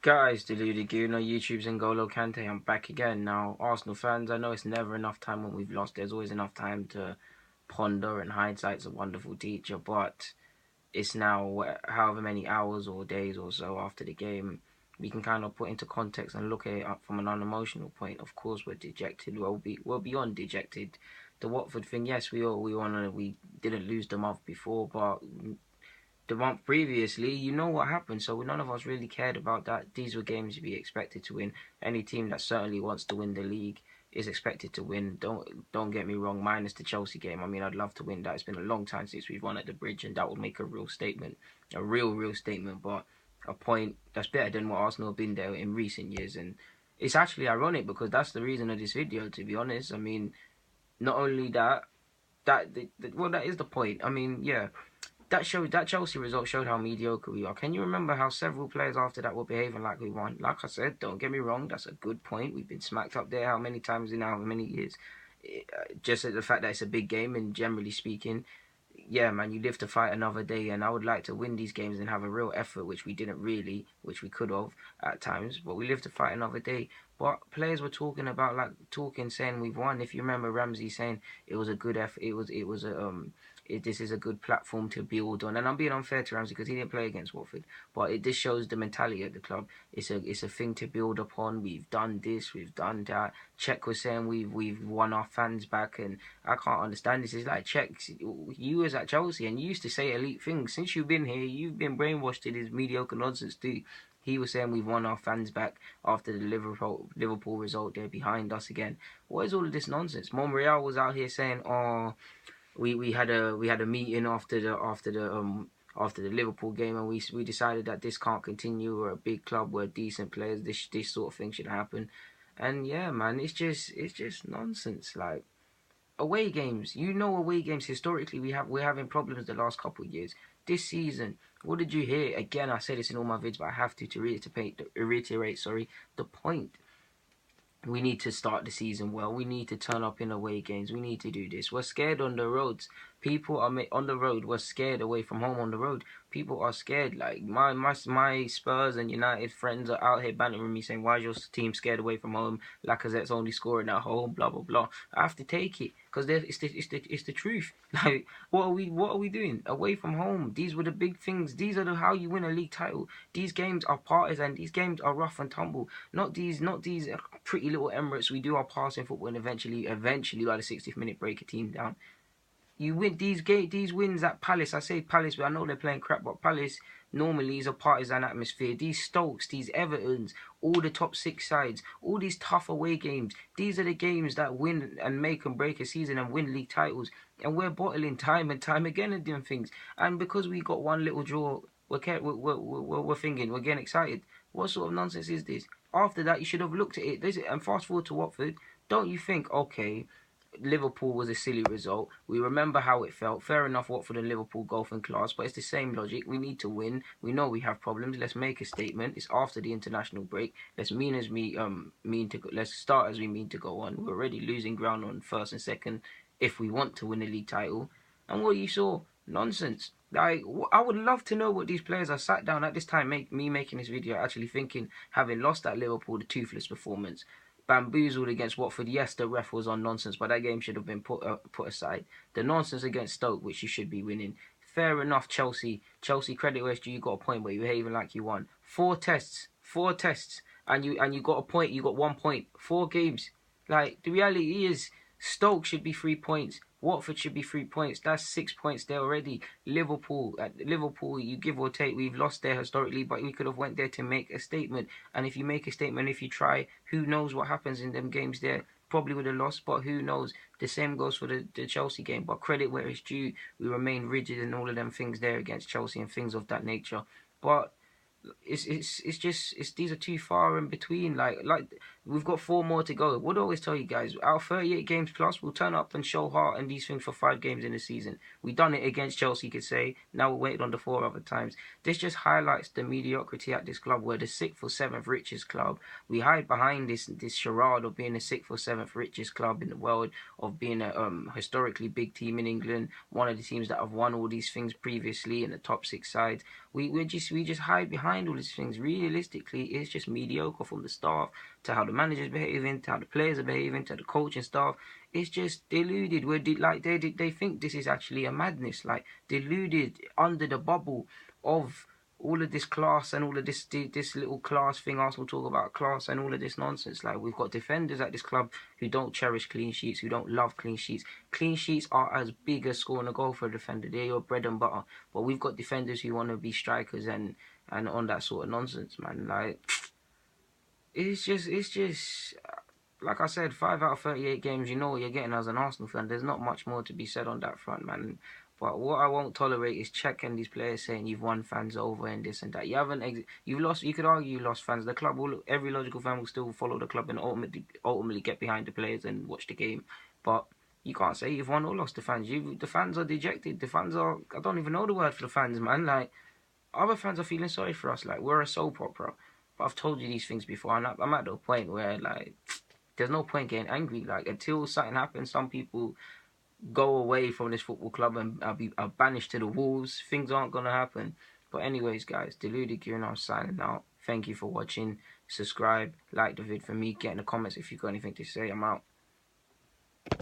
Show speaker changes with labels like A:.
A: Guys, Deluded Gooner, YouTube's N'Golo Kante. I'm back again. Now, Arsenal fans, I know it's never enough time when we've lost. There's always enough time to ponder, and hindsight's a wonderful teacher. But it's now however many hours or days or so after the game, we can kind of put into context and look at it up from an unemotional point. Of course, we're dejected. We're beyond dejected. The Watford thing, yes, we didn't lose the month before, but the month previously, you know what happened. So none of us really cared about that. These were games to be expected to win. Any team that certainly wants to win the league is expected to win. Don't get me wrong, minus the Chelsea game. I mean, I'd love to win that. It's been a long time since we've won at the Bridge, and that would make a real statement, a real statement. But a point that's better than what Arsenal have been there in recent years. And it's actually ironic because that's the reason of this video. To be honest, I mean, not only that, that is the point. I mean, yeah, that Chelsea result showed how mediocre we are. Can you remember how several players after that were behaving like we won? Like I said, don't get me wrong, that's a good point. We've been smacked up there how many times in how many years? Just the fact that it's a big game, and generally speaking, yeah, man, you live to fight another day, and I would like to win these games and have a real effort, which we didn't really, which we could have at times, but we live to fight another day. But players were talking about, saying we've won. If you remember Ramsey saying it was a good effort, this is a good platform to build on. And I'm being unfair to Ramsey because he didn't play against Watford, but this shows the mentality of the club. It's a thing to build upon. We've done this, we've done that. Cech was saying we've won our fans back, and I can't understand this. It's like Cech, you was at Chelsea and you used to say elite things. Since you've been here, you've been brainwashed to this mediocre nonsense too. He was saying we've won our fans back after the Liverpool result. They're behind us again. What is all of this nonsense? Monreal was out here saying, "Oh, we had a meeting after the Liverpool game, and we decided that this can't continue. We're a big club. We're decent players. This sort of thing should happen." And yeah, man, it's just nonsense. Like, away games, away games historically we're having problems the last couple of years. This season, what did you hear? Again, I say this in all my vids, but I have to reiterate, the point. We need to start the season well. We need to turn up in away games. We need to do this. We're scared on the roads. People are on the road. We're scared away from home on the road. People are scared. Like my Spurs and United friends are out here bantering me saying, "Why is your team scared away from home? Lacazette's only scoring at home. Blah blah blah." I have to take it because it's the truth. Like, what are we doing away from home? These were the big things. These are how you win a league title. These games are partisan. These games are rough and tumble. Not these pretty little Emirates. We do our passing football and eventually by the 60th minute break a team down. You win these wins at Palace. I say Palace, but I know they're playing crap. But Palace normally is a partisan atmosphere. These Stokes, these Evertons, all the top six sides, all these tough away games. These are the games that win and make and break a season and win league titles. And we're bottling time and time again and doing things. And because we got one little draw, we're thinking, we're getting excited. What sort of nonsense is this? After that, you should have looked at it. And fast forward to Watford. Don't you think, okay, Liverpool was a silly result. We remember how it felt. Fair enough, Watford and Liverpool golf in class, but it's the same logic. We need to win. We know we have problems. Let's make a statement. It's after the international break. Let's start as we mean to go on. We're already losing ground on first and second if we want to win the league title. And what you saw, nonsense. Like, I would love to know what these players are sat down at this time, making this video, actually thinking, having lost at Liverpool, the toothless performance, bamboozled against Watford. Yes, the ref was on nonsense, but that game should have been put aside. The nonsense against Stoke, which you should be winning. Fair enough, Chelsea. Chelsea, credit where it's due. You got a point, but you're behaving like you won. Four tests, and you got a point. You got 1 point. 4 games. Like, the reality is, Stoke should be 3 points. Watford should be 3 points. That's 6 points there already. Liverpool, you give or take, we've lost there historically, but we could have went there to make a statement. And if you make a statement, if you try, who knows what happens in them games there? Probably would have lost, but who knows? The same goes for the Chelsea game. But credit where it's due, we remain rigid in all of them things there against Chelsea and things of that nature. But these are too far in between. Like we've got 4 more to go. What do I always tell you guys? Our 38 games plus, we'll turn up and show heart and these things for 5 games in the season. We done it against Chelsea, you could say. Now we're waiting on the 4 other times. This just highlights the mediocrity at this club. We're the 6th or 7th richest club. We hide behind this charade of being the 6th or 7th richest club in the world, of being a historically big team in England, one of the teams that have won all these things previously in the top 6 sides. We just hide behind all these things. Realistically, it's just mediocre from the staff to how the managers behaving, to how the players are behaving, to the coaching staff. It's just deluded. They think this is actually a madness. Like, deluded under the bubble of all of this class and all of this little class thing. Arsenal talk about class and all of this nonsense. Like, we've got defenders at this club who don't cherish clean sheets, who don't love clean sheets. Clean sheets are as big as scoring a goal for a defender. They're your bread and butter. But we've got defenders who want to be strikers and on that sort of nonsense, man. Like, it's just like I said, 5 out of 38 games, you know what you're getting as an Arsenal fan. There's not much more to be said on that front, man. But what I won't tolerate is checking these players saying you've won fans over and this and that. You haven't. You've lost. You could argue you lost fans. The club will. Every logical fan will still follow the club and ultimately get behind the players and watch the game. But you can't say you've won or lost the fans. The fans are dejected. The fans are. I don't even know the word for the fans, man. Like, other fans are feeling sorry for us. Like, we're a soap opera. But I've told you these things before, and I'm at the point where, like, there's no point getting angry. Like, until something happens, some people go away from this football club and are banished to the wolves. Things aren't going to happen. But anyways, guys, Deluded Gear, and I'm signing out. Thank you for watching. Subscribe, like the vid for me. Get in the comments if you've got anything to say. I'm out.